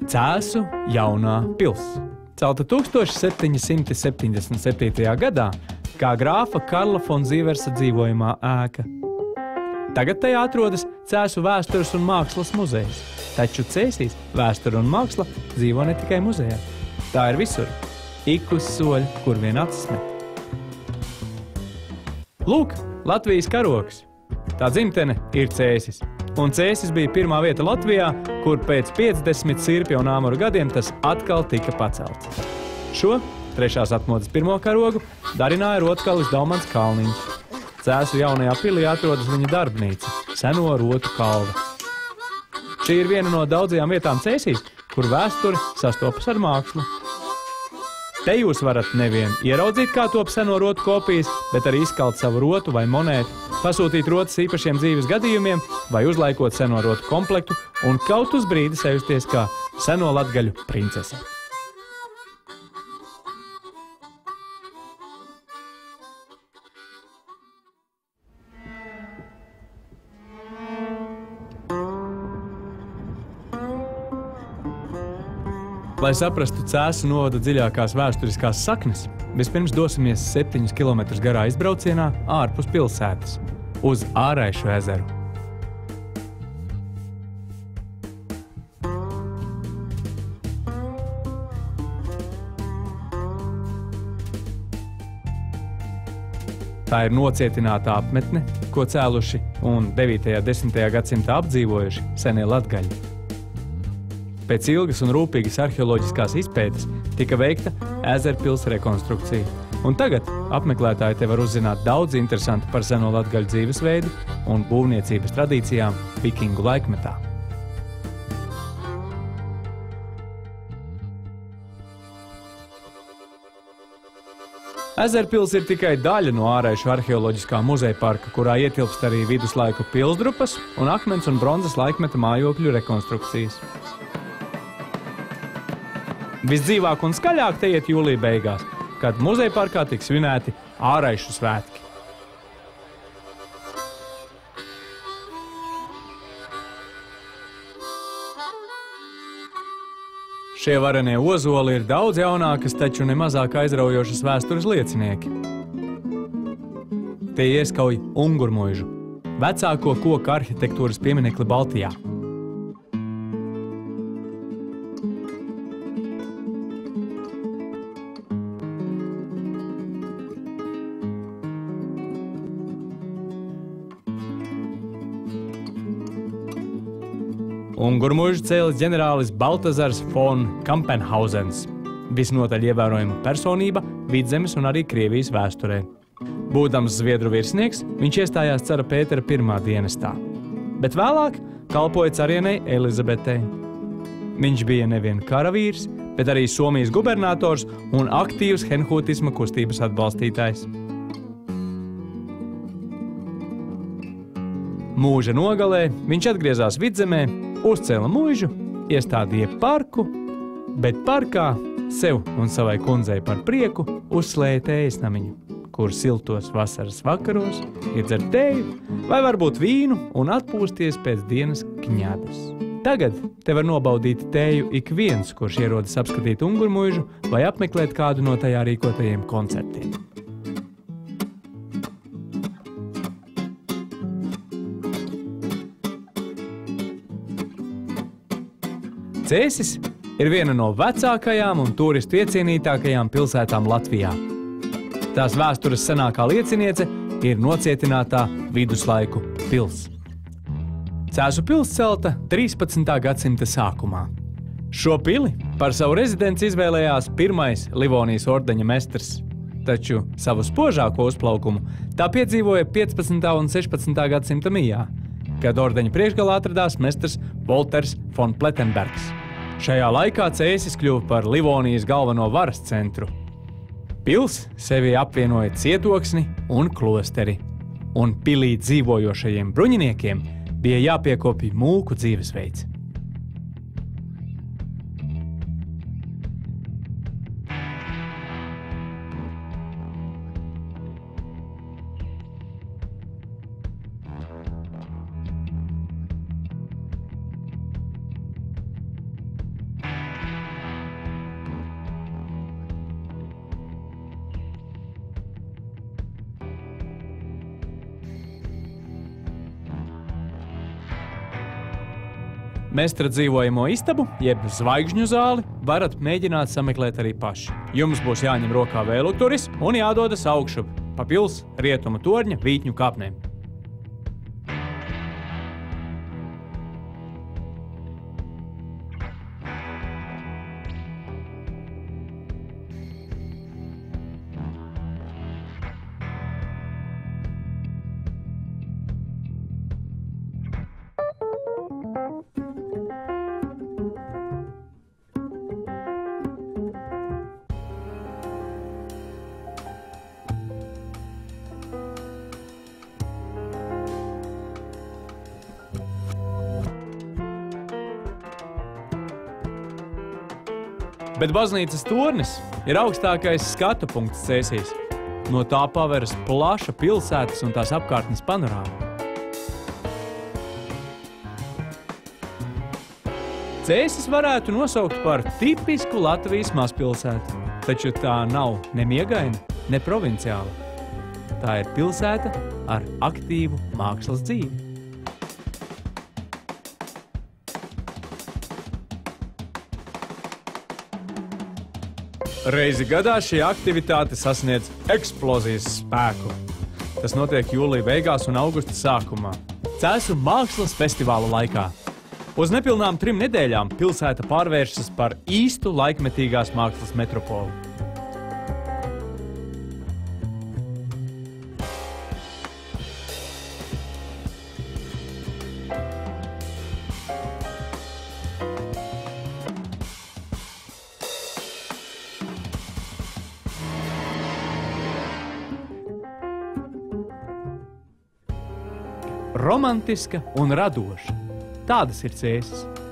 Cēsu jaunā pils. Celta 1777. gadā kā grāfa Karla fon Zīversa dzīvojamā ēka. Tagad tajā atrodas Cēsu vēstures un mākslas muzejs, taču Cēsīs vēsture un māksla dzīvo ne tikai muzejā. Tā ir visur, ik uz soļa, kur vien acis met. Lūk, Latvijas karogs. Tā dzimtene ir Cēsis. Un Cēsis bija pirmā vieta Latvijā, kur pēc 50 sirpja un āmuru gadiem tas atkal tika pacelts. Šo, trešās atmodas pirmo karogu, darināja rotkalis Daumans Kalniņš. Cēsu jaunajā pilī atrodas viņa darbnīca, seno rotu kalve. Šī ir viena no daudzajām vietām Cēsīs, kur vēsture sastopas ar mākslu. Te jūs varat nevien ieraudzīt, kā top seno rotu kopijas, bet arī izkalt savu rotu vai monētu, pasūtīt rotas īpašiem dzīves gadījumiem vai uzlaikot seno rotu komplektu un kaut uz brīdi sajusties kā seno latgaļu princese. Lai saprastu Cēsu novada dziļākās vēsturiskās saknes, vispirms dosimies 7 km garā izbraucienā ārpus pilsētas, uz Āraišu ezeru. Tā ir nocietināta apmetne, ko cēluši un 9. un 10. gadsimtā apdzīvojuši senie latgaļi. Pēc ilgas un rūpīgas arheoloģiskās izpētes tika veikta ezerpils rekonstrukcija. Un tagad apmeklētāji te var uzzināt daudz interesantu par seno latgaļu dzīvesveidu un būvniecības tradīcijām vikingu laikmetā. Ezerpils ir tikai daļa no Āraišu arheoloģiskā muzeja parka, kurā ietilpst arī viduslaiku pilsdrupas un akmens un bronzas laikmeta mājokļu rekonstrukcijas. Visdzīvāk un skaļāk te iet jūlija beigās, kad muzeja parkā tiks svinēti Āraišu svētki. Šie varenie ozoli ir daudz jaunākas, taču nemazāk aizraujošas vēstures liecinieki. Tie ieskauj Ungurmuižu, vecāko koku arhitektūras pieminekli Baltijā. Ungurmuižu cēlis ģenerālis Baltazars fon Kampenhauzens, visnotaļ ievērojama personība Vidzemes un arī Krievijas vēsturē. Būdams zviedru virsnieks, viņš iestājās cara Pētera I dienestā, bet vēlāk kalpoja carienei Elizabetei. Viņš bija nevien karavīrs, bet arī Somijas gubernators un aktīvs henhūtisma kustības atbalstītājs. Mūža nogalē viņš atgriezās Vidzemē, uzcēla muižu, iestādīja parku, bet parkā sev un savai kundzei par prieku uzslēja tējas namiņu, kur siltos vasaras vakaros iedzer tēju vai varbūt vīnu un atpūsties pēc dienas kņadas. Tagad te var nobaudīt tēju ik viens, kurš ierodas apskatīt Ungurmuižu vai apmeklēt kādu no tajā rīkotajiem koncertiem. Cēsis ir viena no vecākajām un turistu iecienītākajām pilsētām Latvijā. Tās vēstures senākā lieciniece ir nocietinātā viduslaiku pils. Cēsu pils celta 13. gadsimta sākumā. Šo pili par savu rezidenci izvēlējās pirmais Livonijas ordeņa mestrs, taču savu spožāko uzplaukumu tā piedzīvoja 15. un 16. gadsimta mijā, kad ordeņa priekšgalā atradās mestrs Volters fon Plettenbergs. Šajā laikā Cēsis kļuva par Livonijas galveno varas centru. Pils sevi apvienoja cietoksni un klosteri, un pilī dzīvojošajiem bruņiniekiem bija jāpiekopja mūku dzīvesveids. Mestra dzīvojamo istabu, jeb zvaigžņu zāli, varat mēģināt sameklēt arī paši. Jums būs jāņem rokā vēlukturis un jādodas augšup pa pils rietumu torņa vītņu kāpnēm. Bet baznīcas tornis ir augstākais skatu punkts Cēsīs. No tā paveras plaša pilsētas un tās apkārtnes panorāma. Cēsis varētu nosaukt par tipisku Latvijas mazpilsētu, taču tā nav ne miegaina, ne provinciāla. Tā ir pilsēta ar aktīvu mākslas dzīvi. Reizi gadā šī aktivitāte sasniedz eksplozijas spēku. Tas notiek jūlija beigās un augusta sākumā, Cēsu mākslas festivāla laikā. Uz nepilnām 3 nedēļām pilsēta pārvēršas par īstu laikmetīgās mākslas metropolu. Romantiska un radoša. Tādas ir Cēsis.